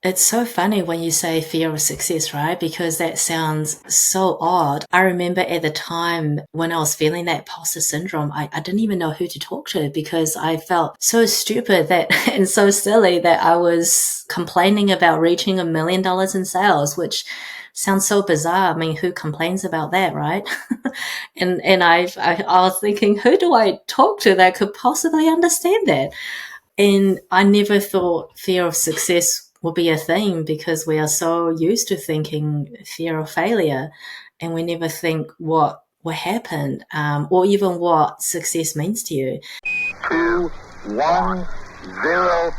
It's so funny when you say fear of success, right? Because that sounds so odd. I remember at the time when I was feeling that imposter syndrome, I didn't even know who to talk to because I felt so stupid that and so silly that I was complaining about reaching $1 million in sales, which sounds so bizarre. I mean, who complains about that, right? And I was thinking, who do I talk to that could possibly understand that? And I never thought fear of success would be a thing because we are so used to thinking fear of failure, and we never think what will happen, or even what success means to you. 2, 1, 0.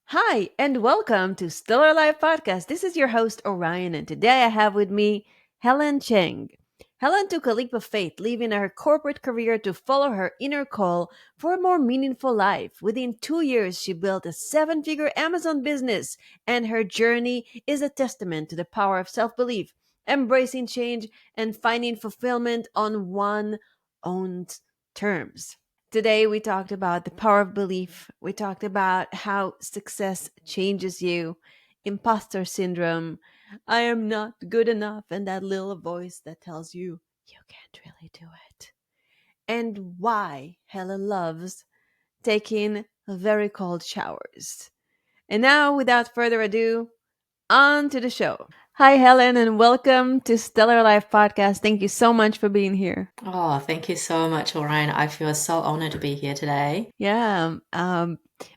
Hi, and welcome to Stellar Life Podcast. This is your host, Orion, and today I have with me Helen Cheng. Helen took a leap of faith, leaving her corporate career to follow her inner call for a more meaningful life. Within 2 years, she built a 7-figure Amazon business, and her journey is a testament to the power of self belief, embracing change, and finding fulfillment on one's own terms. Today, we talked about the power of belief. We talked about how success changes you, imposter syndrome, I am not good enough, and that little voice that tells you you can't really do it. And why Helen loves taking very cold showers. And now, without further ado, on to the show. Hi, Helen, and welcome to Stellar Life Podcast. Thank you so much for being here. Oh, thank you so much, Orion. I feel so honored to be here today. Yeah.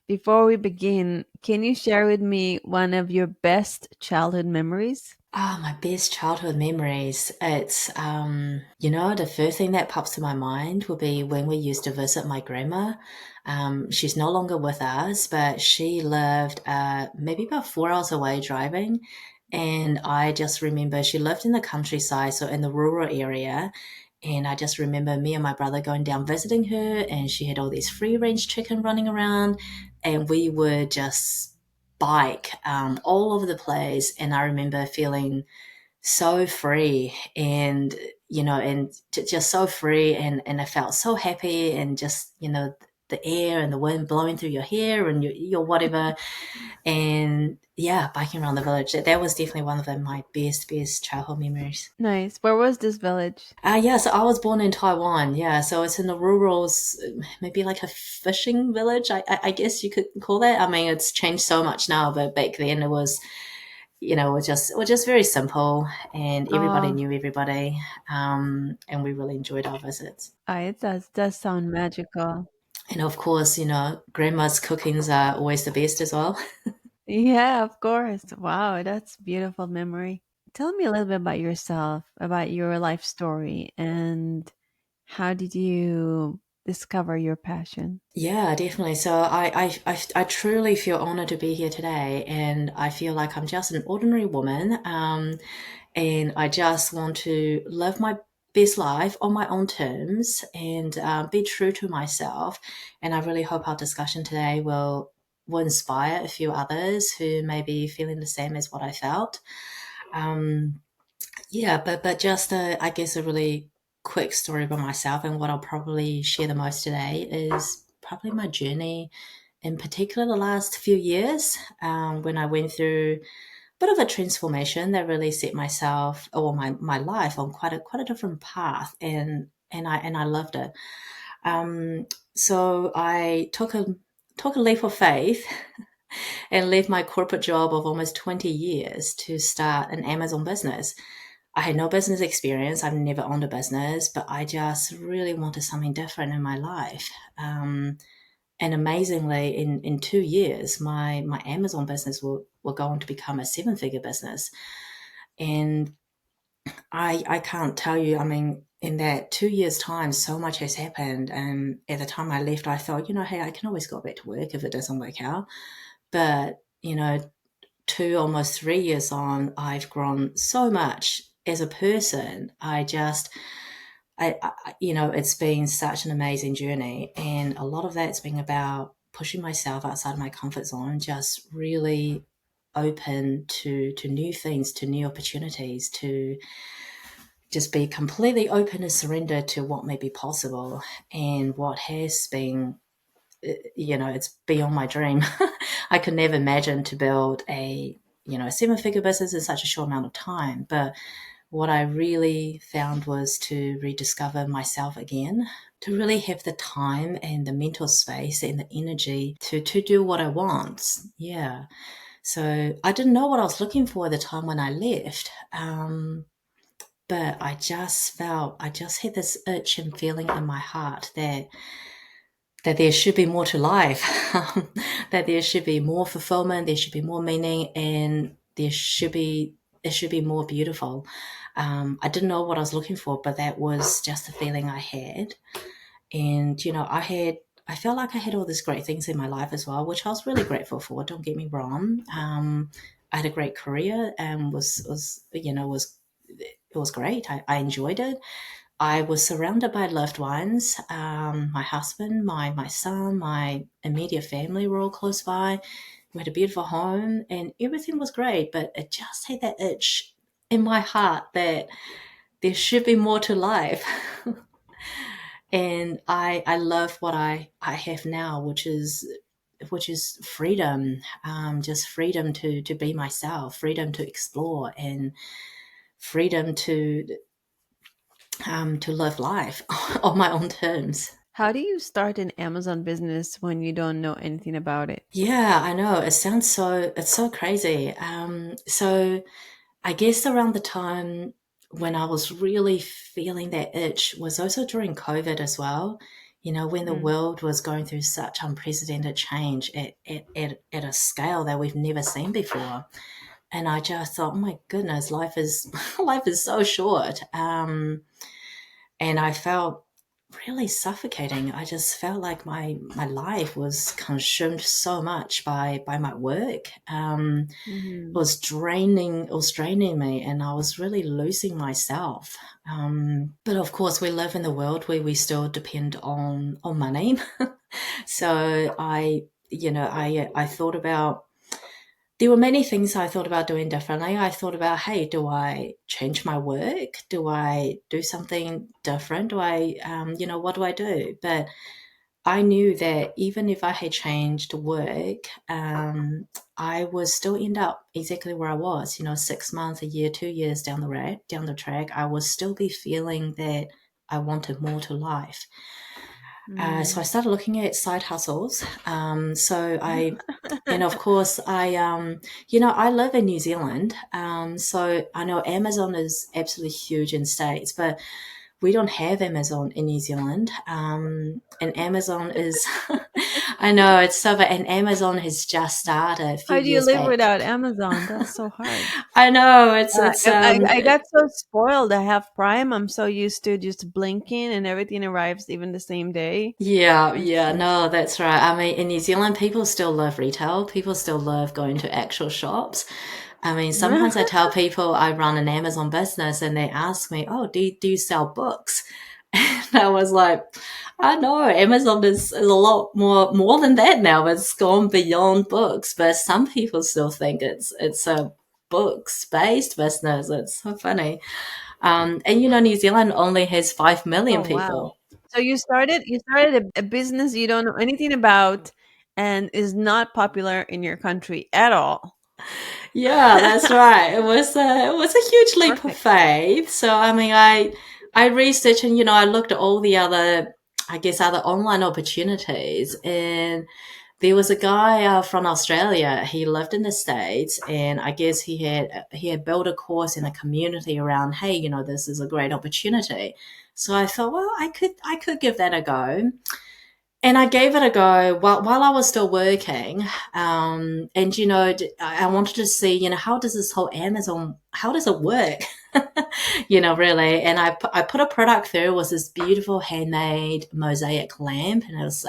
Before we begin, can you share with me one of your best childhood memories? My best childhood memories. It's, the first thing that pops to my mind will be when we used to visit my grandma. She's no longer with us, but she lived maybe about 4 hours away driving. And I just remember she lived in the countryside, so in the rural area. And I just remember me and my brother going down visiting her, and she had all these free range chicken running around, and we would just bike all over the place. And I remember feeling so free and just so free, and I felt so happy, and just the air and the wind blowing through your hair and your whatever. And yeah, biking around the village, that was definitely one of my best childhood memories. Nice. Where was this village? Yeah, so I was born in Taiwan. Yeah, so it's in the rurals, maybe like a fishing village, I guess you could call that. I mean, it's changed so much now, but back then it was, it was just very simple, and everybody Oh, knew everybody, and we really enjoyed our visits. it does sound magical. And of course, grandma's cookings are always the best as well. Yeah, of course. Wow, that's a beautiful memory. Tell me a little bit about yourself, about your life story, and how did you discover your passion? Yeah, definitely. So I truly feel honored to be here today, and I feel like I'm just an ordinary woman, and I just want to live my best life on my own terms, and be true to myself. And I really hope our discussion today will inspire a few others who may be feeling the same as what I felt. Um, yeah, but just I guess a really quick story about myself, and what I'll probably share the most today is probably my journey, in particular the last few years, when I went through a bit of a transformation that really set myself, or my life, on quite a different path, and I loved it. So I took a leap of faith and left my corporate job of almost 20 years to start an Amazon business. I had no business experience. I've never owned a business, but I just really wanted something different in my life. And amazingly, in 2 years, my Amazon business will go on to become a 7-figure business. And I can't tell you, I mean, in that 2 years' time, so much has happened. And at the time I left, I thought, hey, I can always go back to work if it doesn't work out. But, 2, almost 3 years on, I've grown so much as a person. It's been such an amazing journey. And a lot of that's been about pushing myself outside of my comfort zone, just really open to new things, to new opportunities, to just be completely open and surrender to what may be possible. And what has been it's beyond my dream. I could never imagine to build a 7-figure business in such a short amount of time. But what I really found was to rediscover myself again, to really have the time and the mental space and the energy to do what I want. Yeah. So I didn't know what I was looking for at the time when I left. But I just had this itch and feeling in my heart that there should be more to life, that there should be more fulfillment, there should be more meaning, and it should be more beautiful. I didn't know what I was looking for, but that was just the feeling I had. And I felt like I had all these great things in my life as well, which I was really grateful for. Don't get me wrong. I had a great career and was it was great. I enjoyed it. I was surrounded by loved ones. My husband, my son, my immediate family were all close by. We had a beautiful home and everything was great, but it just had that itch in my heart that there should be more to life. And I love what I have now, which is freedom, just freedom to be myself, freedom to explore, and freedom to live life on my own terms. How do you start an Amazon business when you don't know anything about it? Yeah, I know. It's so crazy. So I guess around the time when I was really feeling that itch was also during COVID as well. When the Mm. world was going through such unprecedented change at a scale that we've never seen before. And I just thought, oh my goodness, life is life is so short. And I felt really suffocating. I just felt like my life was consumed so much by my work. Mhm. It was draining me, and I was really losing myself. But of course, we live in the world where we still depend on money. So I thought about there were many things I thought about doing differently. I thought about, hey, do I change my work? Do I do something different? What do I do? But I knew that even if I had changed work, I would still end up exactly where I was. 6 months, a year, 2 years down the track, I would still be feeling that I wanted more to life. So I Mm. started looking at side hustles. And of course, I live in New Zealand. So I know Amazon is absolutely huge in States, but we don't have Amazon in New Zealand. And Amazon is, I know it's so, but and Amazon has just started a few How do you years live back. without Amazon? That's so hard. I know it's I got so spoiled. I have Prime. I'm so used to just blinking and everything arrives even the same day. Yeah, yeah, It's no, that's right. I mean, in New Zealand, people still love retail. People still love going to actual shops. I mean, sometimes I tell people I run an Amazon business and they ask me, oh, do you sell books? And I was like, I know Amazon is a lot more than that now. It's gone beyond books, but some people still think it's a books based business. It's so funny. And New Zealand only has 5 million Oh wow. people. So you started a business you don't know anything about and is not popular in your country at all. Yeah, that's right. It was a huge leap of Perfect. faith. So I mean, I researched and I looked at all the other, I guess, other online opportunities, and there was a guy from Australia. He lived in the States, and I guess he had built a course in a community around, hey, this is a great opportunity. So I thought, well, I could give that a go. And I gave it a go while I was still working. And, I wanted to see, how does this whole Amazon, how does it work? Really. And I put a product through. It was this beautiful handmade mosaic lamp, and it was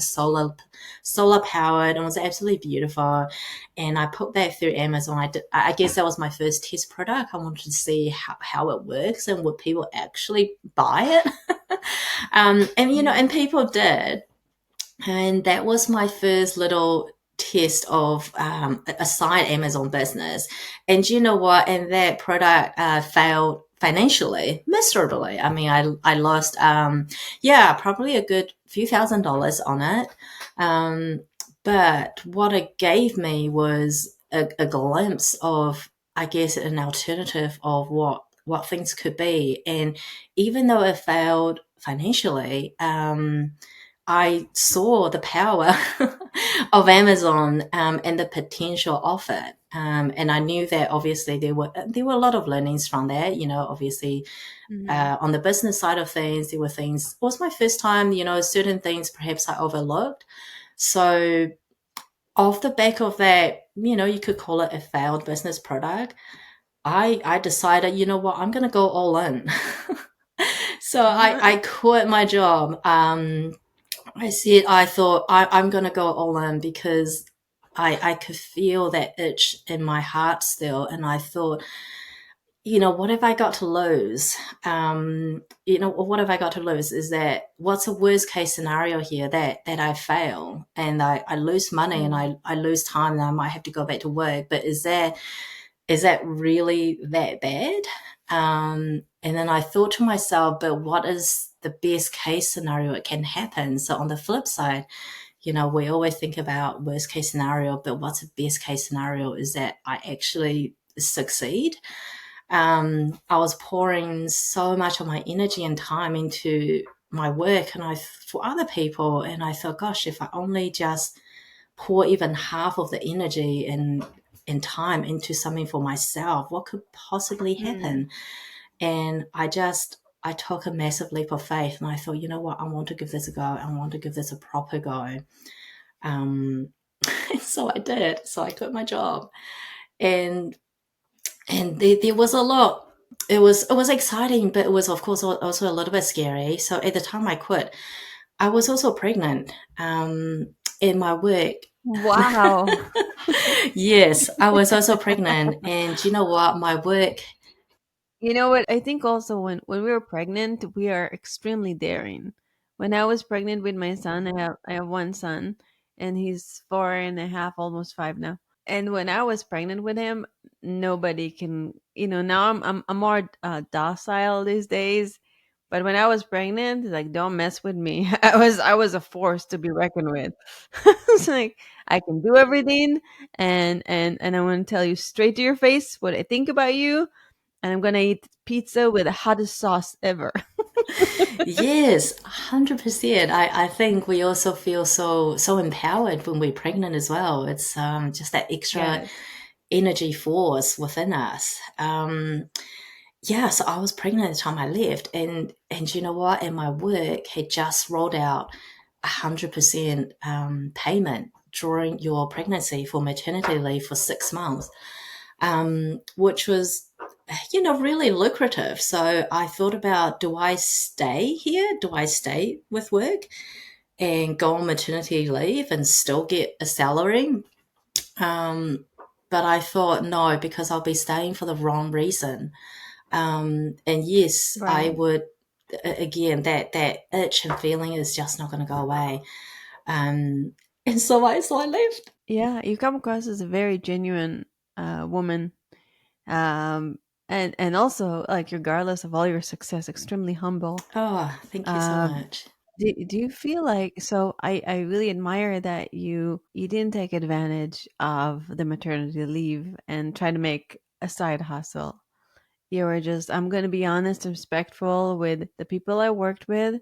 solar powered, and it was absolutely beautiful. And I put that through Amazon. I guess that was my first test product. I wanted to see how it works and would people actually buy it. And people did. And that was my first little test of a side Amazon business. And you know what? And that product failed financially, miserably. I mean, I lost, probably a good few $1,000s on it. Um, but what it gave me was a glimpse of, I guess, an alternative of what things could be. And even though it failed financially, I saw the power of Amazon, and the potential of it. And I knew that obviously there were a lot of learnings from that. Obviously, Hmm. on the business side of things, there were things. It was my first time. Certain things perhaps I overlooked. So off the back of that, you could call it a failed business product. I decided, you know what, I'm going to go all in. So I Ah. quit my job. I thought I'm going to go all in because I could feel that itch in my heart still. And I thought, what have I got to lose? What have I got to lose? Is that what's a worst case scenario here that I fail and I lose money and Mm, I lose time and I might have to go back to work. But is that really that bad? And then I thought to myself, but what is the best case scenario it can happen? So on the flip side, we always think about worst case scenario, but what's the best case scenario is that I actually succeed. I was pouring so much of my energy and time into my work and for other people. And I thought, gosh, if I only just pour even half of the energy and time into something for myself, what could possibly mm, happen? And I took a massive leap of faith and I thought, you know what, I want to give this a go. I want to give this a proper go. Um, so I did. So I quit my job. And there was a lot. It was exciting, but it was of course also a little bit scary. So at the time I quit, I was also pregnant. In my work. wow. Yes, I was also pregnant, and you know what? My work. You know what? I think also when we were pregnant, we are extremely daring. When I was pregnant with my son, I have one son, and he's 4.5, almost 5 now. And when I was pregnant with him, nobody can. Now I'm more docile these days. But when I was pregnant, like, don't mess with me. I was a force to be reckoned with. It's like I can do everything, and I want to tell you straight to your face what I think about you, and I'm gonna eat pizza with the hottest sauce ever. Yes, 100%. I think we also feel so empowered when we're pregnant as well. It's just that extra Yes. energy force within us. Yeah, so I was pregnant at the time I left, and you know what? And my work had just rolled out 100% payment during your pregnancy for maternity leave for 6 months, which was, really lucrative. So I thought about, do I stay here? Do I stay with work and go on maternity leave and still get a salary? Um, but I thought no, because I'll be staying for the wrong reason. And yes, I Right. would. Again, that itch and feeling is just not going to go away. And so I left. Yeah, you come across as a very genuine woman, um, and also, like, regardless of all your success, extremely humble. Oh, thank you so Um, much. do you feel like, so I really admire that you didn't take advantage of the maternity leave and try to make a side hustle. You were just, I'm going to be honest and respectful with the people I worked with,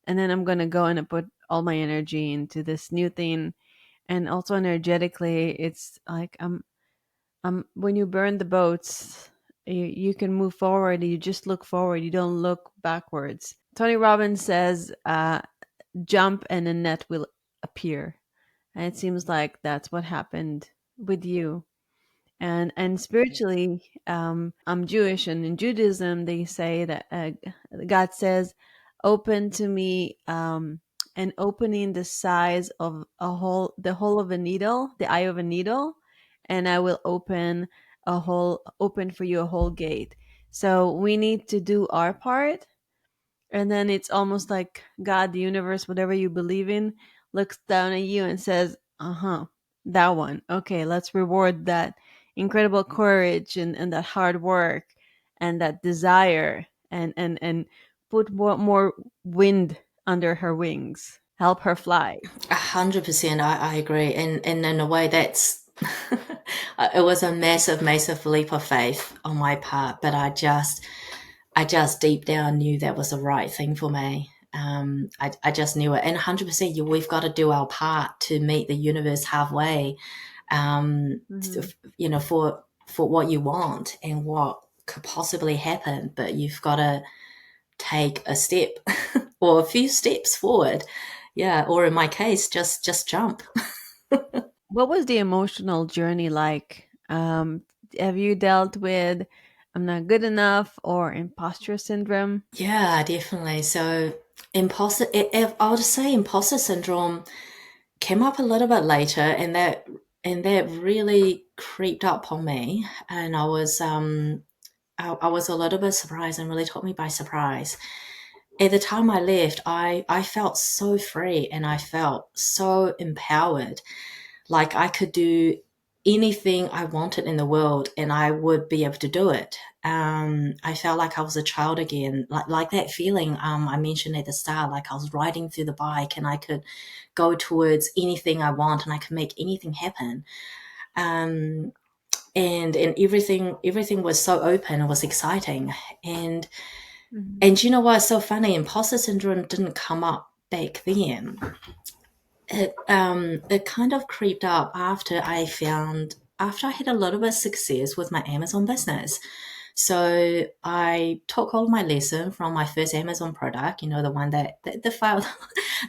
and then I'm going to go and put all my energy into this new thing. And also energetically, it's like, when you burn the boats, you can move forward. You just look forward. You don't look backwards. Tony Robbins says, jump and a net will appear. And it seems like that's what happened with you. And spiritually, I'm Jewish, and in Judaism they say that God says, "Open to me, an opening the size of the hole of a needle, the eye of a needle, and I will open for you a whole gate." So we need to do our part, and then it's almost like God, the universe, whatever you believe in, looks down at you and says, "Uh-huh, that one. Okay, let's reward that incredible courage and that hard work and that desire, and put more wind under her wings." help her fly. 100%. I agree. And in a way, that's it was a massive, massive leap of faith on my part, but I just deep down knew that was the right thing for me. I just knew it. And 100%, we've got to do our part to meet the universe halfway, Hmm. for what you want and what could possibly happen. But you've got to take a step or a few steps forward. Yeah. Or in my case, just jump. What was the emotional journey like? Have you dealt with I'm not good enough or imposter syndrome? Yeah, definitely. So I would say imposter syndrome came up a little bit later, and that really creeped up on me, and I was a little bit surprised and really took me by surprise. At the time I left, I felt so free and I felt so empowered, like I could do anything I wanted in the world and I would be able to do it. I felt like I was a child again, like that feeling I mentioned at the start, like I was riding through the bike and I could go towards anything I want and I could make anything happen. Um, and everything was so open. It was exciting, and Mhm. and you know what's so funny? Imposter syndrome didn't come up back then. It kind of creeped up after I had a little bit of success with my Amazon business. So I took all my lesson from my first Amazon product, the one that the file,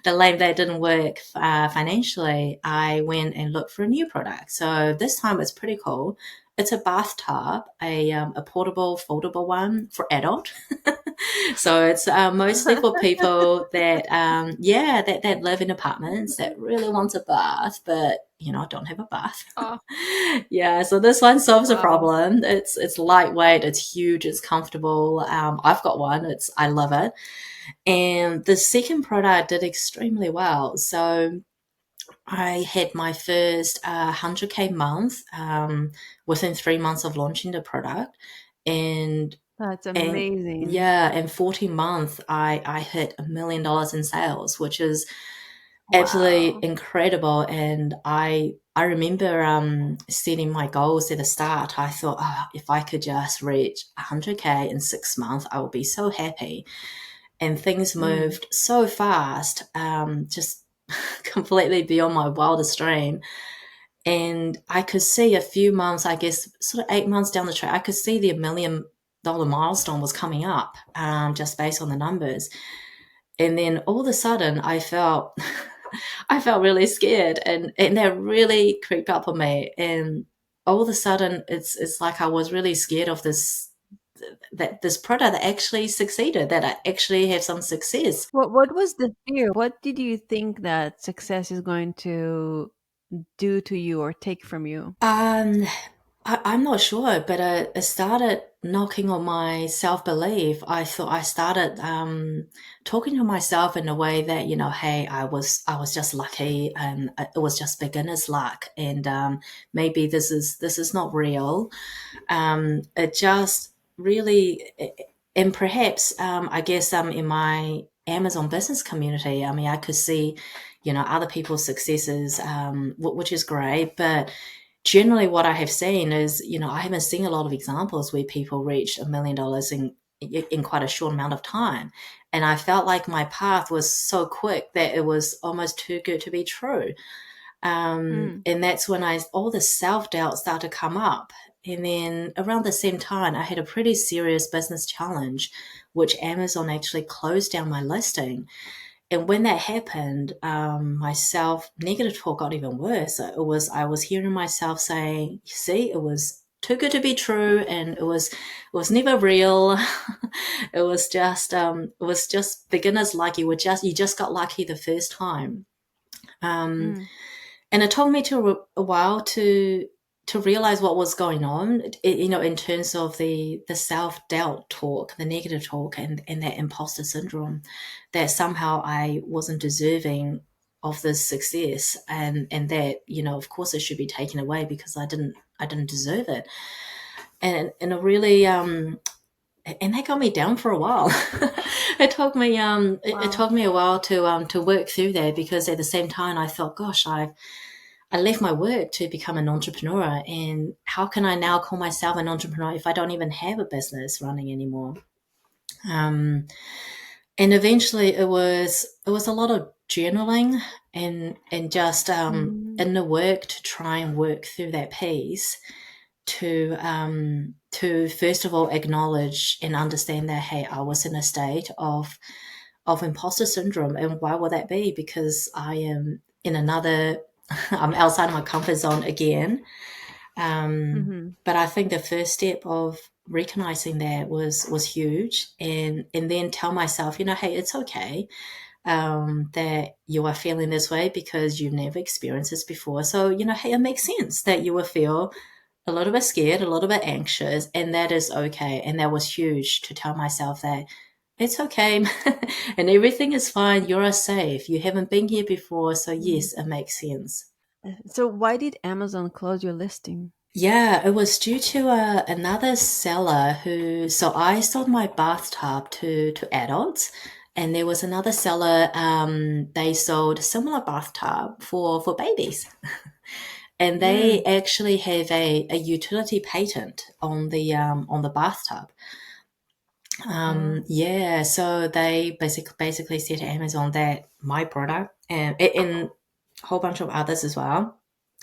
the lame that didn't work financially. I went and looked for a new product. So this time it's pretty cool. It's a bathtub, a portable, foldable one for adult. So it's mostly for people that live in apartments that really want a bath, but don't have a bath. Oh, Yeah, so this one solves a wow. problem. It's lightweight, it's huge, it's comfortable. I've got one. I love it. And the second product did extremely well. So I had my first 100K month within 3 months of launching the product, and That's and amazing. yeah, in 14 months I hit $1 million in sales, which is absolutely Wow. incredible. And I remember setting my goals at the start. I thought, oh, if I could just reach 100K in 6 months, I would be so happy. And things Mm. moved so fast, just completely beyond my wildest dream. And I could see a few months, I guess, sort of 8 months down the track, I could see the $1 million milestone was coming up, just based on the numbers. And then all of a sudden, I felt, I felt really scared, and that really creeped up on me. And all of a sudden, it's like I was really scared of this product that actually succeeded, that I actually have some success. What was the fear? What did you think that success is going to do to you or take from you? Um, I'm not sure, but it started knocking on my self belief. I thought I started talking to myself in a way that, hey, I was just lucky, and it was just beginner's luck, and maybe this is not real. It just really, and perhaps I guess in my Amazon business community, I mean, I could see, other people's successes, which is great, but generally what I have seen is, I haven't seen a lot of examples where people reached $1 million in quite a short amount of time. And I felt like my path was so quick that it was almost too good to be true. Mm. And that's when all the self doubt started to come up. And then around the same time, I had a pretty serious business challenge, which Amazon actually closed down my listing. And when that happened, my self negative talk got even worse. I was hearing myself saying, "You see, it was too good to be true, and it was never real. It was just beginners like you just got lucky the first time." Um, Mm. and it took me a while to realize what was going on, in terms of the self-doubt talk, the negative talk, and that imposter syndrome, that somehow I wasn't deserving of this success, and that, of course, it should be taken away because I didn't deserve it. And a really and that got me down for a while. It Wow. took me a while to work through that, because at the same time I thought, gosh, I left my work to become an entrepreneur, and how can I now call myself an entrepreneur if I don't even have a business running anymore? Um, and eventually it was a lot of journaling and just Mm-hmm. inner work to try and work through that piece, to first of all acknowledge and understand that, hey, I was in a state of imposter syndrome. And why would that be? Because I am in another I'm outside of my comfort zone again. Mm-hmm. But I think the first step of recognizing that was huge, and then tell myself, hey, it's okay, that you are feeling this way, because you've never experienced this before. So, hey, it makes sense that you will feel a little bit scared, a little bit anxious, and that is okay. And that was huge, to tell myself that it's okay and everything is fine. You're safe. You haven't been here before. So, yes, it makes sense. So why did Amazon close your listing? Yeah, it was due to another seller who. So I sold my bathtub to adults, and there was another seller. They sold a similar bathtub for babies, and they Mm. actually have a utility patent on the bathtub. Oh. Yeah, so they basically said to Amazon that my product, and a whole bunch of others as well,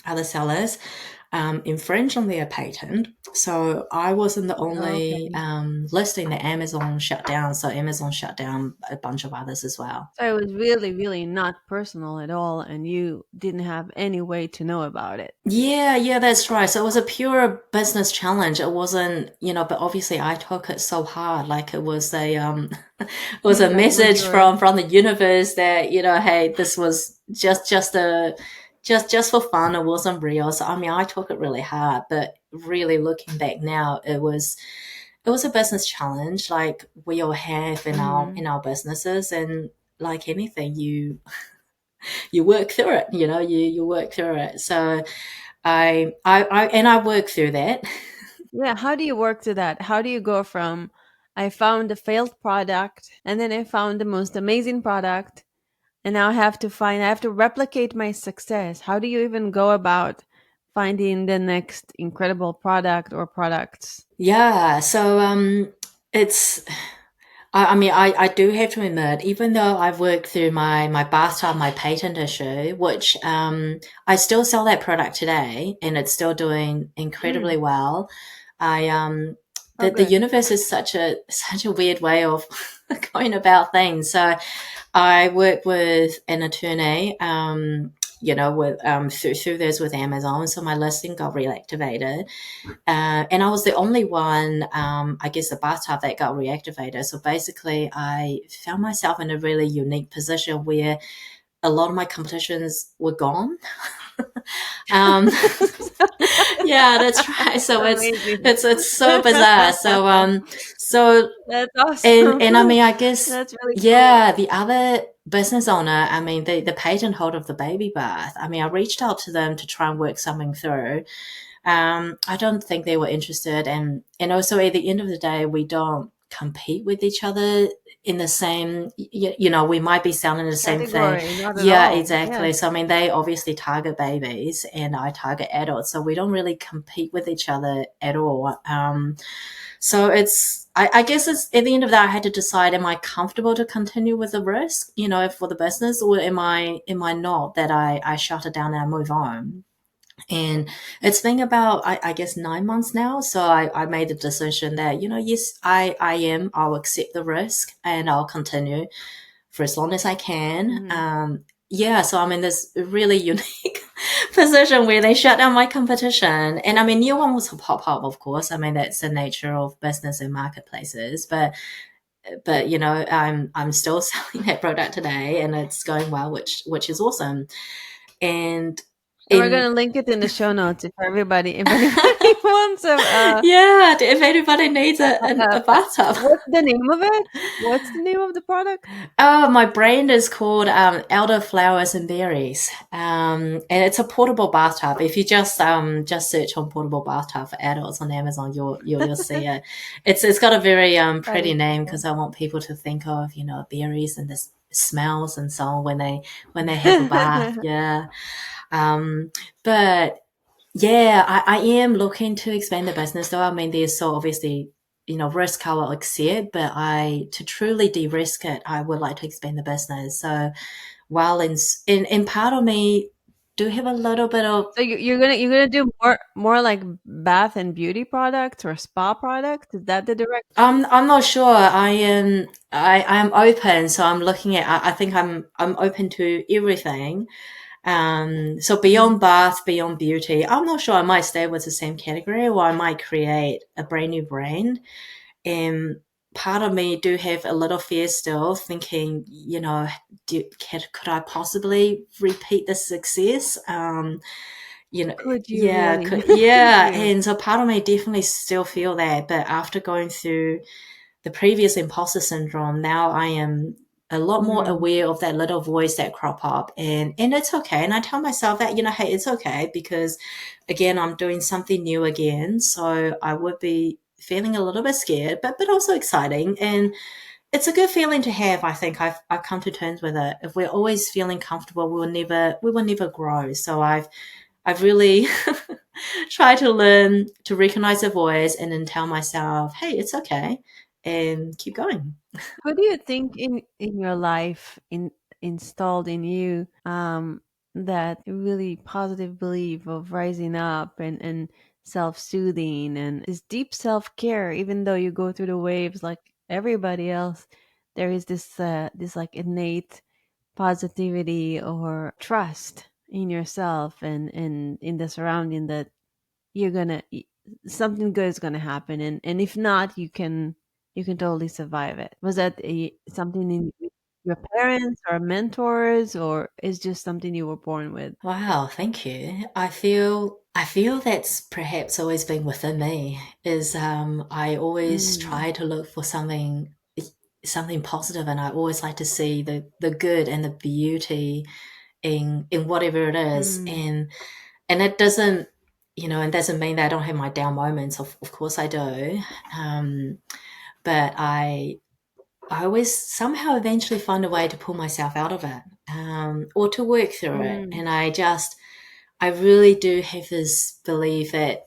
other sellers, infringe on their patent. So I wasn't the only Okay. listing that Amazon shut down. So Amazon shut down a bunch of others as well. So it was really, really not personal at all, and you didn't have any way to know about it. Yeah, yeah, that's right. So it was a pure business challenge. It wasn't, but obviously I took it so hard. Like it was it was a Yeah, it was message your. from the universe that, hey, this was just for fun. It wasn't real. So I mean, I took it really hard, but really looking back now, it was a business challenge, like we all have in our Mhm. in our businesses. And like anything, you work through it. You work through it. So I work through that. Yeah, how do you work to that? How do you go from I found a failed product and then I found the most amazing product and now I have to replicate my success. How do you even go about finding the next incredible product or products? Yeah. So it's I mean, I do have to admit, even though I've worked through my bathtub, my patent issue, which I still sell that product today, and it's still doing incredibly Mm. well. I Oh, the good. universe is such a weird way of going about things. So I work with an attorney, with through this with Amazon. So my listing got reactivated, and I was the only one, I guess, the bathtub that got reactivated. So basically, I found myself in a really unique position where a lot of my competitions were gone. Um, yeah, that's right. So it's Amazing. it's it's so bizarre. So That's and I awesome. mean, I guess, That's really cool. yeah, the other business owner, I mean, the patent holder of the baby bath. I mean, I reached out to them to try and work something through. I don't think they were interested, and also at the end of the day, we don't compete with each other in the same. We might be selling the same thing. Category, not at Yeah, all. Yes. exactly. So I mean, they obviously target babies, and I target adults, so we don't really compete with each other at all. So I guess it's at the end of that, I had to decide: am I comfortable to continue with the risk, for the business, or am I not? That I shut it down and I move on. And it's been about, I guess, 9 months now. So I made the decision that, yes, I'll accept the risk and I'll continue for as long as I can. Hmm. Yeah, so I'm in this really unique position where they shut down my competition. And I mean, new one will pop up, of course. I mean, that's the nature of business and marketplaces. But I'm still selling that product today, and it's going well, which is awesome. And And we're in gonna link it in the show notes if anybody wants yeah, if anybody needs a bathtub. what's the name of it? What's the name of the product? Oh, my brand is called Elderflowers and Berries, and it's a portable bathtub. If you just search on portable bathtub for adults on Amazon, you'll see it. It's got a very That pretty is name cool. because I want people to think of berries and the smells and so on when they have a bath. Yeah, um, but yeah, I am looking to expand the business though. I mean, there's so obviously, risk I will accept, but to truly de-risk it, I would like to expand the business. So while in part of me do have a little bit of, So you're gonna do more like bath and beauty products or spa products? Is that the direct? I'm not sure. I'm open, so I'm looking at, I think I'm open to everything. So Mm, beyond bath, beyond beauty, I'm not sure I might stay with the same category or I might create a brand new brand. And part of me do have a little fear still, thinking, could I possibly repeat the success? could you Yeah, really? Could yeah. you? And so part of me definitely still feel that, but after going through the previous imposter syndrome, now I am a lot more Mm, aware of that little voice that crop up, and it's okay. And I tell myself that, hey, it's okay because again, I'm doing something new again. So I would be feeling a little bit scared, but also exciting. And it's a good feeling to have. I think I've come to terms with it. If we're always feeling comfortable, we will never grow. So I've really tried to learn to recognize the voice and then tell myself, hey, it's okay, and keep going. who do you think in your life installed in you that really positive belief of rising up and self-soothing and this deep self-care, even though you go through the waves like everybody else, there is this like innate positivity or trust in yourself and in the surrounding that you're gonna something good is gonna happen, and if not, you can totally survive it. Was that something in your parents or mentors, or is just something you were born with? Wow, thank you. I feel that's perhaps always been within me. Is I always Mm, try to look for something positive, and I always like to see the good and the beauty in whatever it is, mm. and it doesn't and doesn't mean that I don't have my down moments. Of course I do, um, but I always somehow eventually find a way to pull myself out of it, or to work through it. Mm. And I really do have this belief that,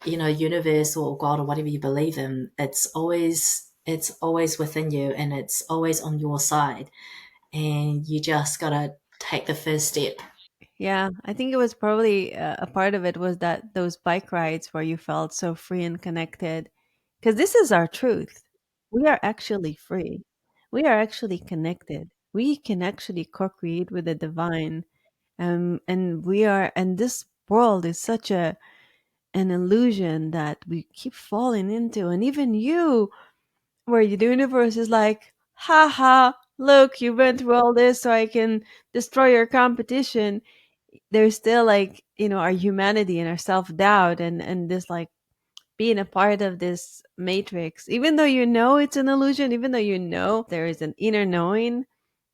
universe or God or whatever you believe in, it's always within you and it's always on your side. And you just gotta take the first step. Yeah, I think it was probably a part of it was that those bike rides where you felt so free and connected. Because this is our truth. We are actually free. We are actually connected. We can actually co create with the divine. And this world is such an illusion that we keep falling into. And even you, where the universe is like, haha, look, you went through all this so I can destroy your competition. There's still like, our humanity and our self-doubt and this like being a part of this matrix, even though you know it's an illusion, even though you know there is an inner knowing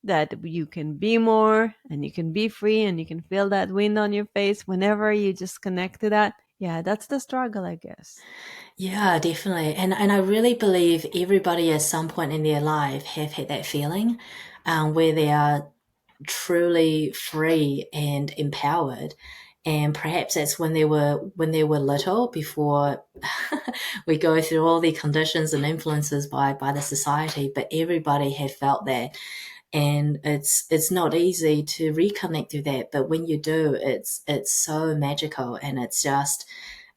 that you can be more and you can be free and you can feel that wind on your face whenever you just connect to that. Yeah, that's the struggle, I guess. Yeah, definitely. And I really believe everybody at some point in their life have had that feeling, where they are truly free and empowered. And perhaps that's when they were little, before we go through all the conditions and influences by the society. But everybody have felt that, and it's not easy to reconnect to that. But when you do, it's so magical, and it's just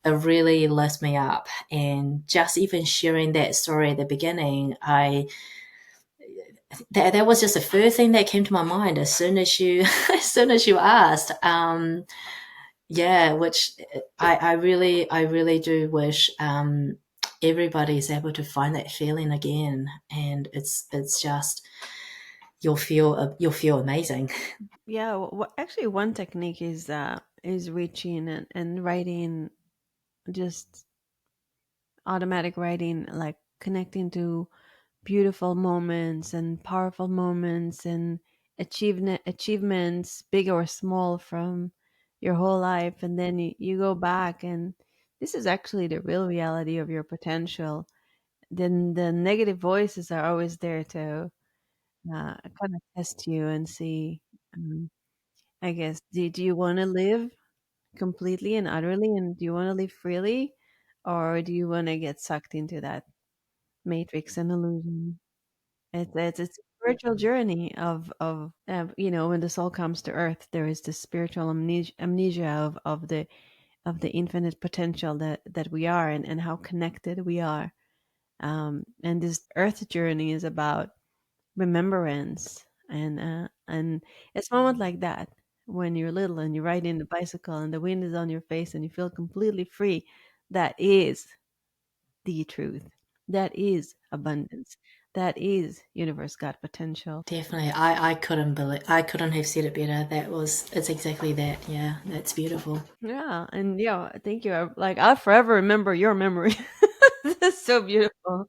it really lifts me up. And just even sharing that story at the beginning, that was just the first thing that came to my mind as soon as you as soon as you asked. Yeah, which I really do wish everybody's able to find that feeling again, and it's just you'll feel amazing. Yeah, actually, one technique is is reaching and writing, just automatic writing, like connecting to beautiful moments and powerful moments and achievements, big or small, from your whole life. And then you go back, and this is actually the real reality of your potential. Then the negative voices are always there to kind of test you and see, um, I guess, do you want to live completely and utterly, and do you want to live freely, or do you want to get sucked into that matrix and illusion? It's a spiritual journey of when the soul comes to earth, there is this spiritual amnesia of the infinite potential that we are, and how connected we are. And this earth journey is about remembrance, and it's moment like that, when you're little and you're riding the bicycle and the wind is on your face and you feel completely free. That is the truth. That is abundance. That is universe God potential. Definitely. I couldn't have said it better. It's exactly that. Yeah, that's beautiful. Yeah, and yeah, thank you. Like, I'll forever remember your memory. That's so beautiful.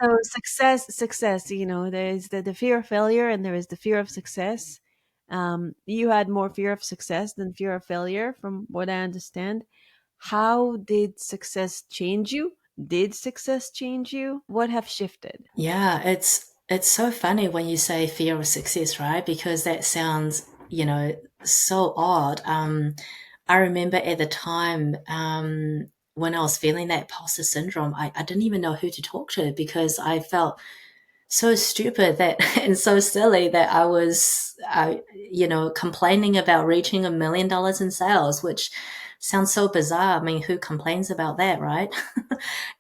So success. There is the fear of failure, and there is the fear of success. You had more fear of success than fear of failure, from what I understand. How did success change you? Did success change you? What have shifted? Yeah, it's so funny when you say fear of success, right? Because that sounds, so odd. I remember at the time, when I was feeling that imposter syndrome, I didn't even know who to talk to because I felt so stupid that and so silly that I was, complaining about reaching $1 million in sales, which sounds so bizarre. I mean, who complains about that, right?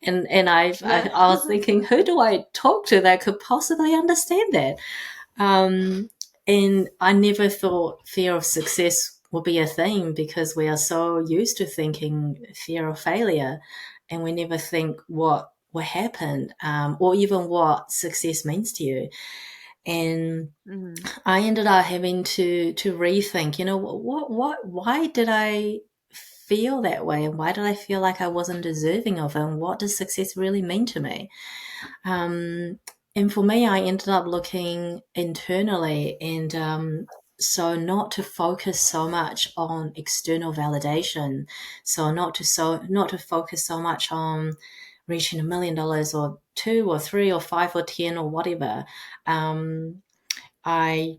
I was thinking, who do I talk to that could possibly understand that? Um, and I never thought fear of success would be a thing because we are so used to thinking fear of failure, and we never think what happened, or even what success means to you. And Mhm. I ended up having to rethink. Why did I feel that way, and why did I feel like I wasn't deserving of it? And what does success really mean to me? Um, and for me, I ended up looking internally, and so not to focus so much on external validation. So not to focus so much on reaching $1 million or two or three or five or 10 or whatever. Um, I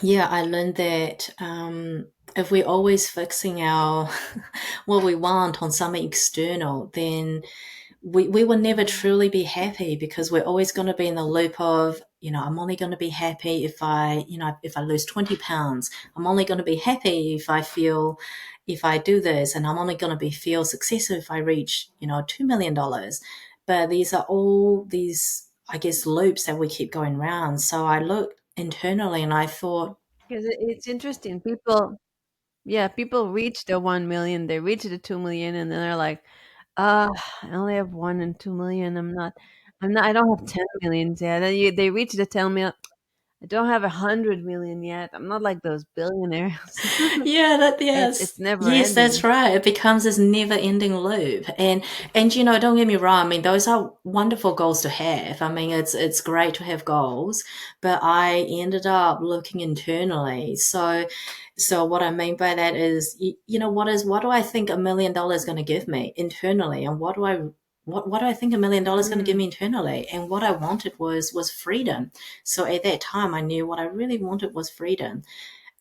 I learned that, if we're always fixing our what we want on something external, then we will never Mhm. truly be happy because we're always going to be in the loop of, I'm only going to be happy if I lose 20 pounds. I'm only going to be happy if I do this, and I'm only going to be feel successful if I reach, $2 million. But these are all these, I guess, loops that we keep going round. So I looked internally and I thought, Because it's interesting. People reach the 1 million, they reach the 2 million, and then they're like, "Uh, I only have 1 and 2 million. I don't have 10 millions yet." Then they reach the 10 million. I don't have 100 million yet. I'm not like those billionaires. yeah, It's never yes, that's ending. right. It becomes this never-ending loop, and don't get me wrong. I mean, those are wonderful goals to have. I mean, it's great to have goals, but I ended up looking internally. So what I mean by that is, what do I think $1 million is going to give me internally, and what do I think $1 million is going to give Mm. me internally? And what I wanted was freedom. So at that time, I knew what I really wanted was freedom.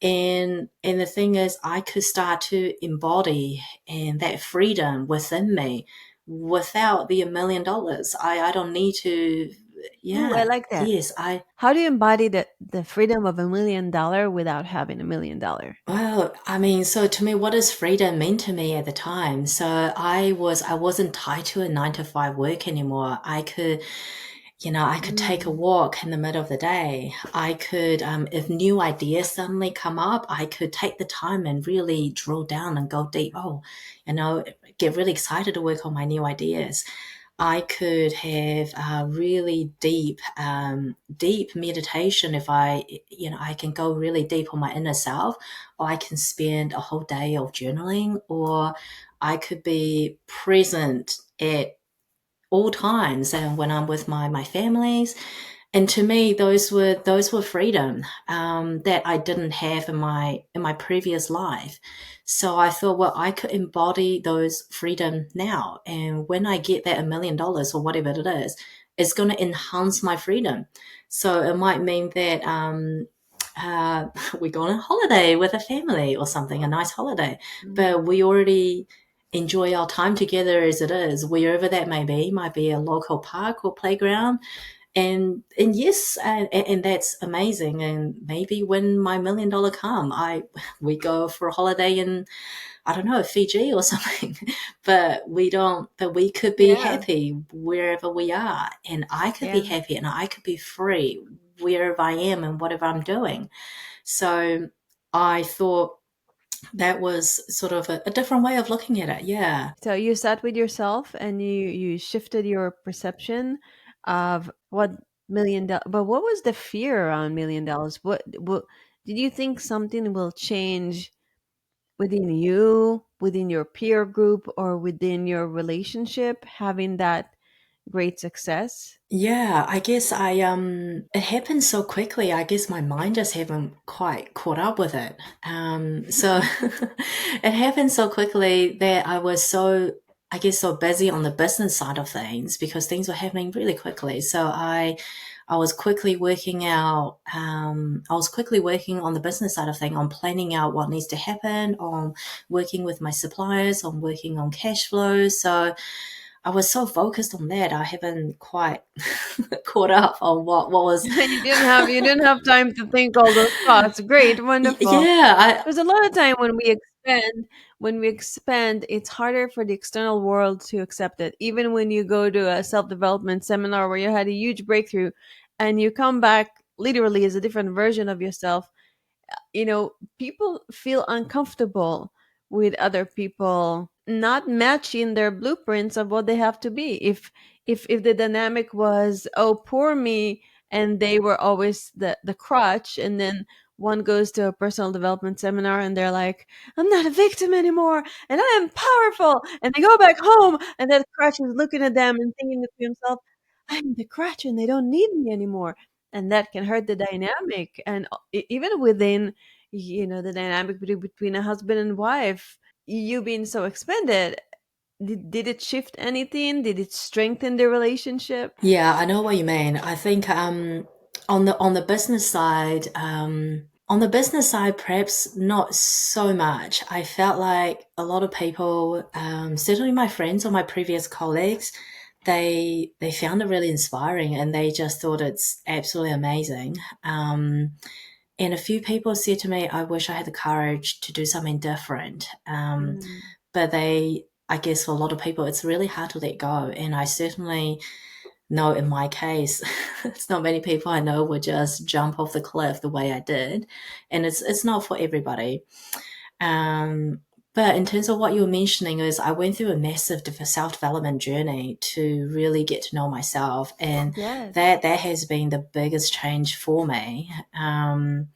And the thing is, I could start to embody and that freedom within me without the $1 million. I don't need to. Ooh, I Yeah, like that. yes, I. How do you embody the freedom of $1 million without having $1 million? Well, I mean, so to me, what does freedom mean to me at the time? So I wasn't tied to a 9 to 5 work anymore. I could take a Mm. walk in the middle of the day. I could, if new ideas suddenly come up, I could take the time and really drill down and go deep. Oh, get really excited to work on my new ideas. I could have a really deep meditation if I can go really deep on my inner self, or I can spend a whole day of journaling, or I could be present at all times and when I'm with my families. And to me, those were freedom that I didn't have in my previous life. So I thought, well, I could embody those freedom now, and when I get that $1 million or whatever it is, it's going to enhance my freedom. So it might mean that uh, we go on a holiday with a family or something, a nice holiday, but Mm. we already enjoy our time together as it is, wherever that may be. Might be a local park or playground, and yes, and that's amazing. And maybe when my $1 million come, I we go for a holiday in, I don't know, Fiji or something. But we don't. But we could be Yeah, happy wherever we are, and I could be yeah. happy, and I could be free wherever I am and whatever I'm doing. So I thought that was sort of a different way of looking at it. Yeah. So you sat with yourself and you shifted your perception of what $1 million. But what was the fear around $1 million? What did you think something will change within you, within your peer group, or within your relationship, having that great success? Yeah, I guess it happened so quickly. I guess my mind just haven't quite caught up with it. So it happened so quickly that I was so, I guess, so busy on the business side of things because things were happening really quickly. So I was quickly working out, I was quickly working on the business side of things, on planning out what needs to happen, on working with my suppliers, on working on cash flows. So I was so focused on that, I haven't quite caught up on what was. You didn't have time to think all those thoughts. Great, wonderful. Yeah, Because a lot of time when we expand, it's harder for the external world to accept it. Even when you go to a self-development seminar where you had a huge breakthrough and you come back literally as a different version of yourself, people feel uncomfortable with other people not matching their blueprints of what they have to be. If the dynamic was, oh, poor me, and they were always the crutch, and then one goes to a personal development seminar and they're like, I'm not a victim anymore and I am powerful, and they go back home and that crutch is looking at them and thinking to himself, I'm the crutch and they don't need me anymore. And that can hurt the dynamic. And even within, the dynamic between a husband and wife, you being so expanded, did it shift anything? Did it strengthen the relationship? yeah, I know what you mean. I think on the business side, perhaps not so much. I felt like a lot of people, certainly my friends or my previous colleagues, they found it really inspiring, and they just thought it's absolutely amazing. And a few people said to me, I wish I had the courage to do something different. Mm. But I guess for a lot of people, it's really hard to let go. And I certainly know in my case, it's not many people I know would just jump off the cliff the way I did. And it's not for everybody. Um, but in terms of what you were mentioning, is I went through a massive self development journey to really get to know myself, and Yes. that has been the biggest change for me. And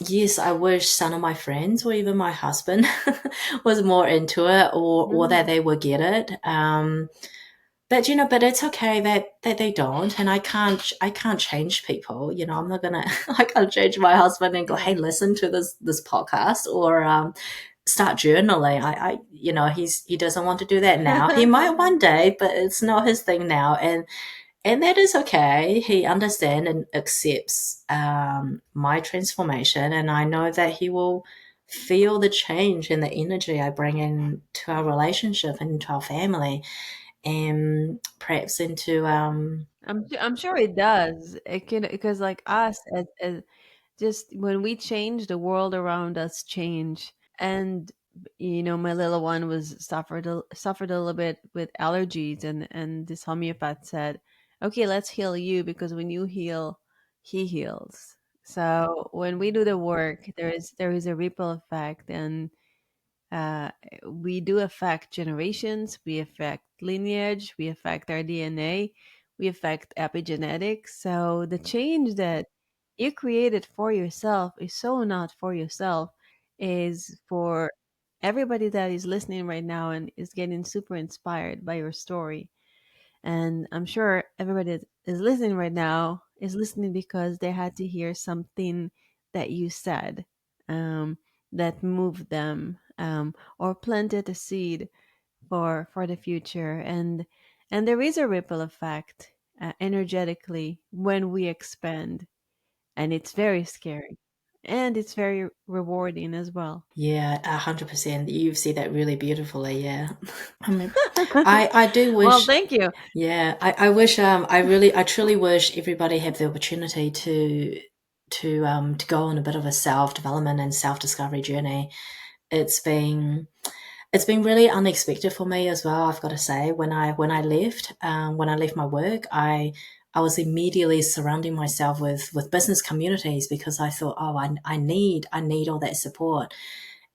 yes, I wish some of my friends or even my husband was more into it, or that Mm. they would get it. But but it's okay that they don't, and I can't change people. I'm not gonna I can't change my husband and go, hey, Yeah. listen to this podcast, or start journaling. He doesn't want to do that now. He might one day, but it's not his thing now, and that is okay. He understands and accepts my transformation, and I know that he will feel the change and the energy I bring into our relationship and into our family, and perhaps into I'm sure it does. It can, because like us, as just when we change, the world around us change. And my little one was suffered a little bit with allergies, and this homeopath said, okay, let's heal you, because when you heal, he heals. So when we do the work, there is a ripple effect. And uh, we do affect generations, we affect lineage, we affect our DNA, we affect epigenetics. So the change that you created for yourself is so not for yourself, is for everybody that is listening right now and is getting super inspired by your story. And I'm sure everybody that is listening right now is listening because they had to hear something that you said, um, that moved them, or planted a seed for the future. And there is a ripple effect, energetically, when we expand, and it's very scary, and it's very rewarding as well. Yeah, 100%. You've said that really beautifully. Yeah. I mean, I do Well, wish. thank you. Yeah, I wish. I truly wish everybody had the opportunity to go on a bit of a self development and self discovery journey. It's been it's been really unexpected for me as well. I've got to say, when I left my work, I was immediately surrounding myself with business communities because I thought, oh, I need all that support.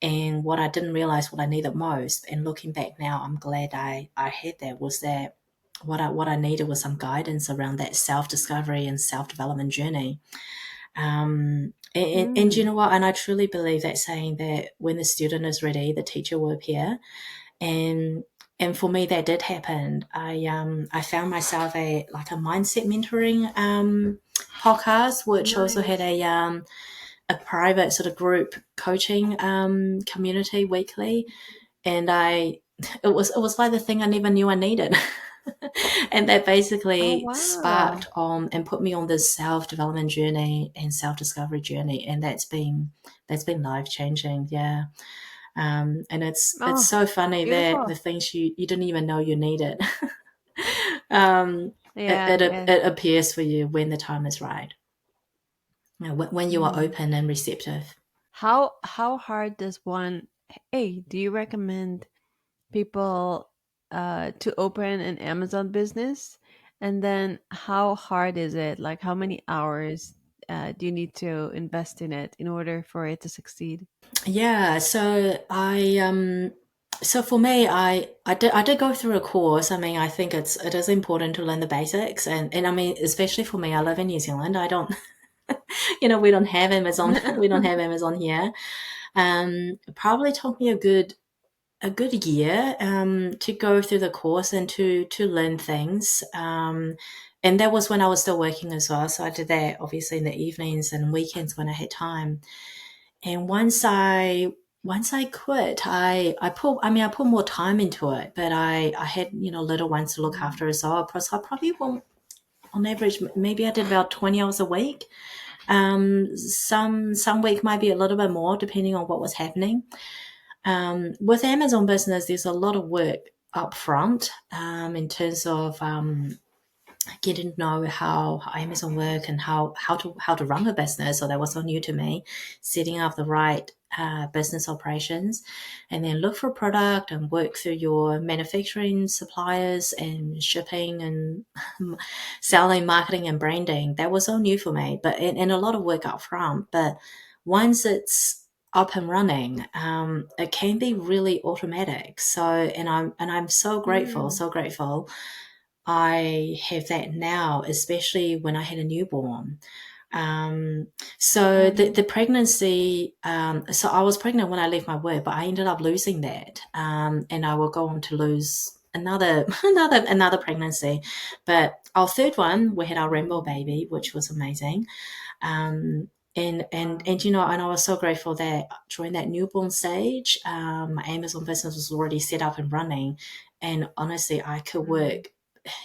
And what I didn't realize what I needed most, and looking back now, I'm glad I had that, was that what I needed was some guidance around that self discovery and self development journey. And you Mm, know what? And I truly believe that saying that when the student is ready, the teacher will appear. And and for me, that did happen. I found myself a mindset mentoring podcast, which also had nice. a private sort of group coaching community weekly, and it was like the thing I never knew I needed. And that Oh, basically wow. sparked on and put me on this self development journey and self discovery journey, and that's been life changing. Yeah. And it's Oh, so funny that beautiful. the things you didn't even know you needed, um, Yeah, yeah. it appears for you when the time is right, when you are Mm. open and receptive. How hard does one, hey, do you recommend people to open an Amazon business? And then how hard is it? Like how many hours do you need to invest in it in order for it to succeed? Yeah, so for me, I did go through a course. I mean, I think it is important to learn the basics, and I mean, especially for me, I live in New Zealand. I don't, we don't have Amazon. We don't have Amazon here. It probably took me a good year to go through the course and to learn things. And that was when I was still working as well. So I did that obviously in the evenings and weekends when I had time. And once I quit, I put more time into it, but I had little ones to look Mm. after as well. Plus, I probably will, on average, maybe I did about 20 hours a week. Some week might be a little bit more depending on what was happening. With Amazon business, there's a lot of work up front in terms of getting to know how Amazon work and how to run a business. So that was so new to me, setting up the right business operations, and then look for product and work through your manufacturing suppliers and shipping and selling, marketing and branding. That was all new for me, but and a lot of work up front. But once it's up and running, it can be really automatic. So, and I'm Mm. so grateful I have that now, especially when I had a newborn. Um, so Oh, the nice. pregnancy, so I was pregnant when I left my work, but I ended up losing that, and I will go on to lose another another pregnancy. But our third one, we had our rainbow Mm. baby, which was amazing. Um, Wow. and I was so grateful that during that newborn stage, my Amazon business was already set up and running, and honestly, I could Mm. work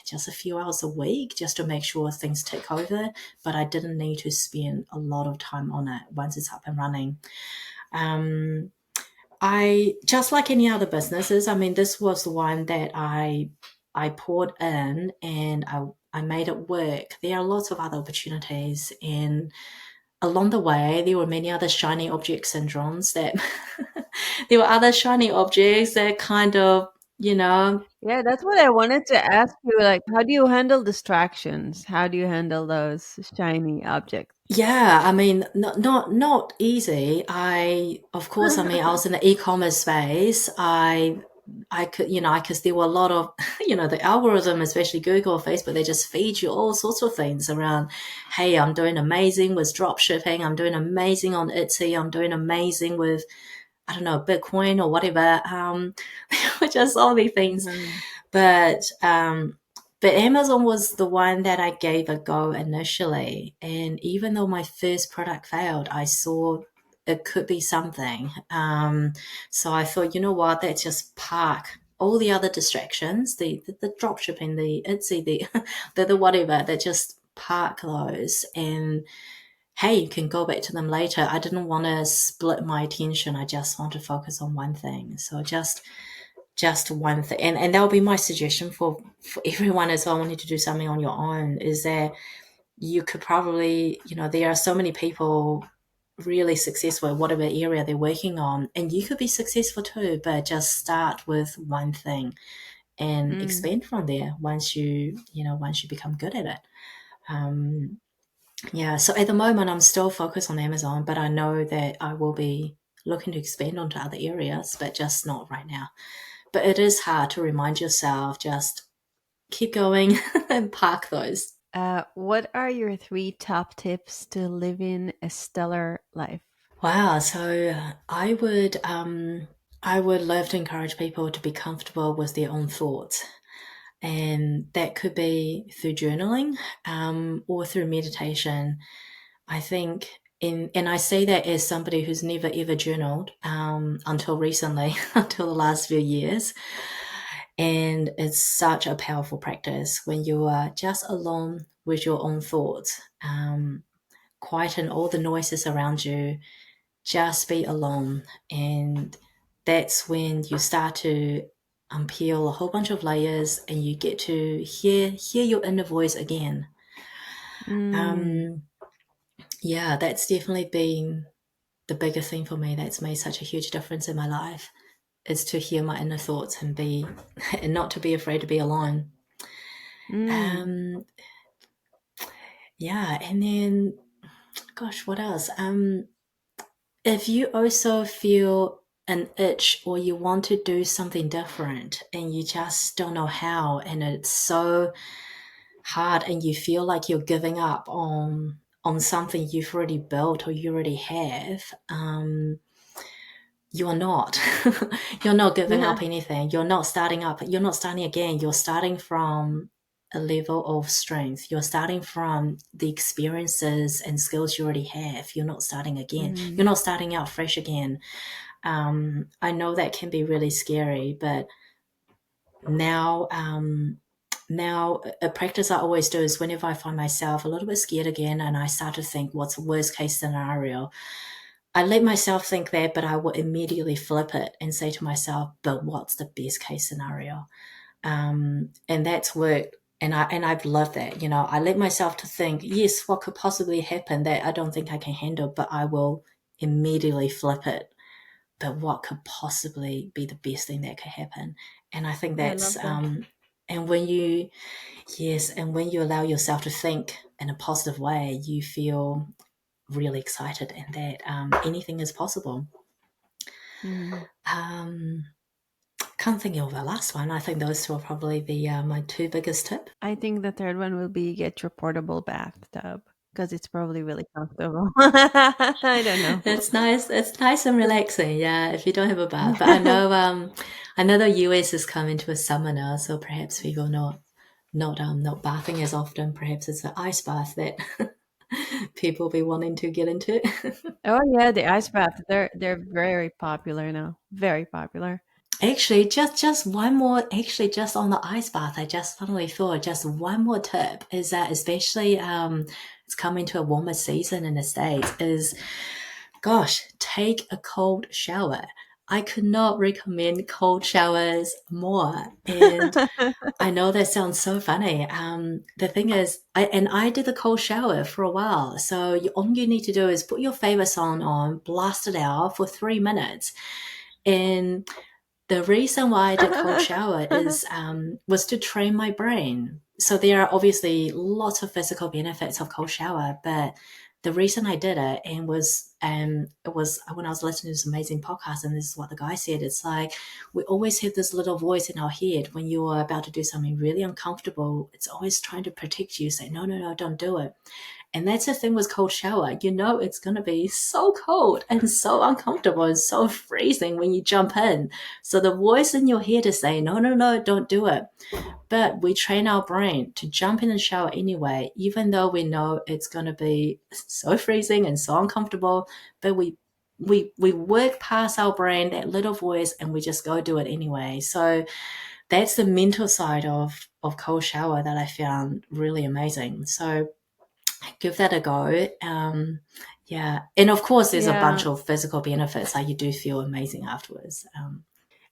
just a few hours a week just to make sure things tick over, but I didn't need to spend a lot of time on it once it's up and running. Um, I just like any other businesses. I mean, this was the one that I poured in and I made it work. There are lots of other opportunities, and along the way, there were many other shiny object syndromes that there were other shiny objects that kind of, you know, Yeah, that's what I wanted to ask you. Like, how do you handle distractions? How do you handle those shiny objects? Yeah, I mean, not easy. Of course, I mean, I was in the e-commerce space. I could, because there were a lot of, the algorithm, especially Google or Facebook, they just feed you all sorts of things around. Hey, I'm doing amazing with drop shipping. I'm doing amazing on Etsy. I'm doing amazing with, I don't know, Bitcoin or whatever. Just all these things. Mhm. But but Amazon was the one that I gave a go initially. And even though my first product failed, I saw it could be something. So I thought, you know what, let's just park all the other distractions, the drop shipping, the Etsy, the whatever, that just park those and hey, you can go back to them later. I didn't want to split my attention. I just want to focus on one thing. So just one thing, and that will be my suggestion for everyone as well wanting to do something on your own, is that you could probably, there are so many people really successful at whatever area they're working on, and you could be successful too, but just start with one thing and Mm. expand from there once you become good at it. um, yeah, so at the moment I'm still focused on Amazon, but I know that I will be looking to expand onto other areas, but just not right now. But it is hard to remind yourself, just keep going and park those. What are your three top tips to living a stellar life? Wow, so I would love to encourage people to be comfortable with their own thoughts. And that could be through journaling, or through meditation. I think and I say that as somebody who's never ever journaled, until recently, until the last few years. And it's such a powerful practice when you are just alone with your own thoughts, quieten all the noises around you, just be alone. And that's when you start to unpeel a whole bunch of layers and you get to hear your inner voice again. Mm. Um, yeah, that's definitely been the biggest thing for me. That's made such a huge difference in my life, is to hear my inner thoughts and be and not to be afraid to be alone. Mm. Um, yeah, and then gosh, what else? If you also feel an itch or you want to do something different and you just don't know how, and it's so hard and you feel like you're giving up on something you've already built or you already have, you're not. You're not giving up anything. You're not starting up. You're not starting again. You're starting from a level of strength. You're starting from the experiences and skills you already have. You're not starting again. You're Mm. not starting out fresh again. I know that can be really scary, but now, now a practice I always do is whenever I find myself a little bit scared again and I start to think, what's the worst case scenario? I let myself think that, but I will immediately flip it and say to myself, but what's the best case scenario? And that's worked. And I've loved that. I let myself to think, yes, what could possibly happen that I don't think I can handle, but I will immediately flip it. But what could possibly be the best thing that could happen? And I think I that's love that. and when you yes, and when you allow yourself to think in a positive way, you feel really excited and that anything is possible. Mm. Um, can't think of the last one. I think those two are probably the my two biggest tips. I think the third one will be get your portable bathtub because it's probably really comfortable. I don't know. It's nice. It's nice and relaxing. Yeah, if you don't have a bath. But I know the US is coming to a summer now, so perhaps people not bathing as often. Perhaps it's an ice bath that people be wanting to get into. Oh yeah, the ice bath. They're very popular now. Very popular. Actually, just one more. Actually, just on the ice bath, I just suddenly thought just one more tip is that, especially it's coming to a warmer season in the States, is gosh, take a cold shower. I could not recommend cold showers more. And I know that sounds so funny. The thing is, I did the cold shower for a while. So all you need to do is put your favorite song on, blast it out for 3 minutes, and the reason why I did cold shower is was to train my brain. So there are obviously lots of physical benefits of cold shower, but the reason I did it and it was when I was listening to this amazing podcast, and this is what the guy said. It's like we always have this little voice in our head when you are about to do something really uncomfortable. It's always trying to protect you, say, no, no, no, don't do it. And that's the thing with cold shower. You know it's gonna be so cold and so uncomfortable and so freezing when you jump in. So the voice in your head is saying, no, no, no, don't do it. But we train our brain to jump in the shower anyway, even though we know it's going to be so freezing and so uncomfortable. But we work past our brain, that little voice, and we just go do it anyway. So that's the mental side of cold shower that I found really amazing. So give that a go. Yeah, and of course, there's a bunch Yeah. of physical benefits. Like you do feel amazing afterwards.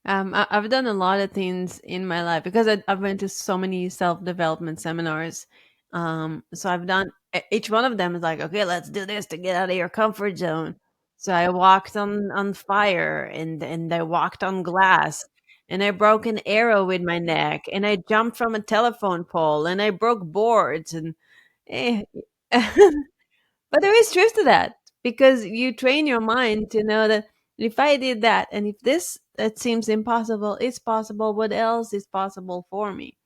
I've done a lot of things in my life because I've been to so many self development seminars. So I've done each one of them is like, okay, let's do this to get out of your comfort zone. So I walked on fire, and I walked on glass, and I broke an arrow with my neck, and I jumped from a telephone pole, and I broke boards, and eh. But there is truth to that because you train your mind to know that if I did that and if this that seems impossible is possible, what else is possible for me?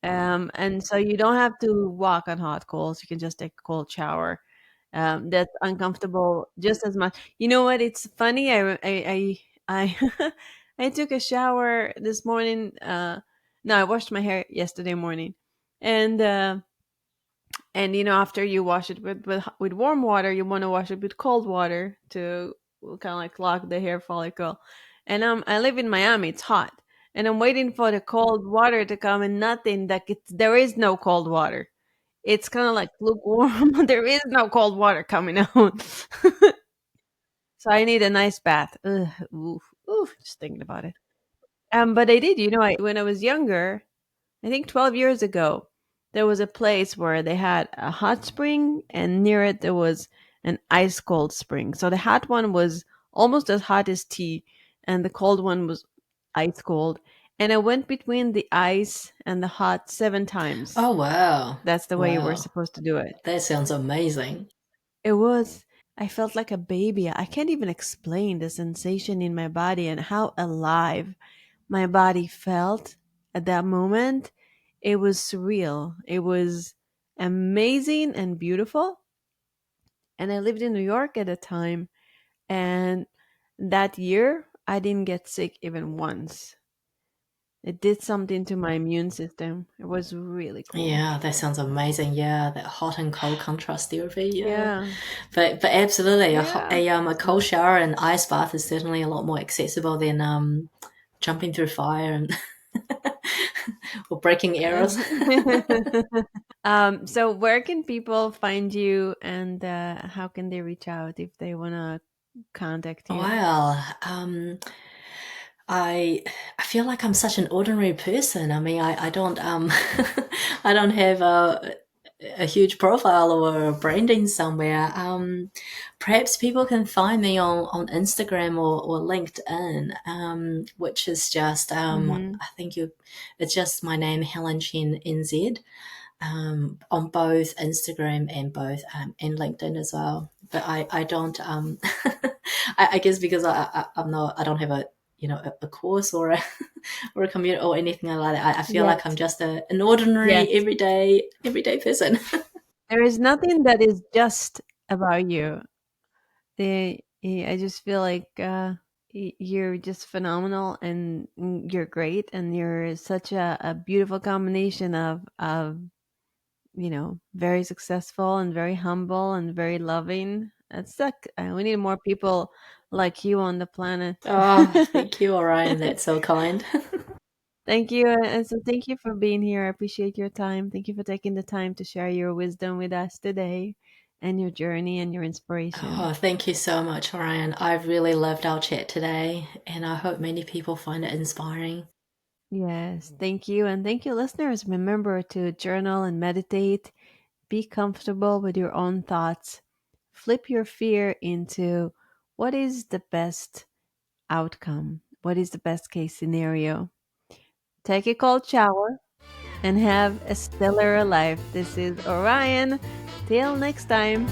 And so you don't have to walk on hot coals. You can just take a cold shower. That's uncomfortable just as much. You know what? It's funny. I I took a shower this morning. No, I washed my hair yesterday morning, and after you wash it with warm water, you want to wash it with cold water to kind of like lock the hair follicle. And I live in Miami, it's hot, and I'm waiting for the cold water to come, and nothing, there is no cold water. It's kind of like lukewarm. There is no cold water coming out. So I need a nice bath. Ugh, oof, oof, just thinking about it. But I did, when I was younger, I think 12 years ago, there was a place where they had a hot spring, and near it there was an ice cold spring. So the hot one was almost as hot as tea, and the cold one was ice cold. And I went between the ice and the hot 7 times. Oh wow, That's the way you were wow, supposed to do it. that sounds amazing. It was, I felt like a baby. I can't even explain the sensation in my body and how alive my body felt at that moment. It was surreal. It was amazing and beautiful. And I lived in New York at the time. And that year, I didn't get sick even once. It did something to my immune system. It was really cool. Yeah, that sounds amazing. Yeah, that hot and cold contrast therapy. Yeah, Yeah. but absolutely, Yeah. a cold shower and ice bath is certainly a lot more accessible than jumping through fire and or breaking arrows. So where can people find you, and how can they reach out if they want to contact you? Well, I I feel like I'm such an ordinary person. I mean, I don't I don't have a huge profile or a branding somewhere. Perhaps people can find me on Instagram or LinkedIn, which is just Mm-hmm. I think it's just my name, Helen Chen NZ, on both Instagram and both and LinkedIn as well. But I don't I guess because I'm not I don't have a a course or a or a community or anything like that. I feel like I'm Yet. just an ordinary Yes. everyday person. There is nothing that is just about you. I just feel like you're just phenomenal, and you're great, and you're such a beautiful combination of very successful and very humble and very loving. That's like we need more people like you on the planet. Oh, thank you, Orion. That's so kind. Thank you, and so thank you for being here. I appreciate your time. Thank you for taking the time to share your wisdom with us today, and your journey and your inspiration. Oh, thank you so much, Orion. I've really loved our chat today, and I hope many people find it inspiring. Yes, thank you. And thank you, listeners. Remember to journal and meditate. Be comfortable with your own thoughts. Flip your fear into what is the best outcome? What is the best case scenario? Take a cold shower and have a stellar life. This is Orion. Till next time.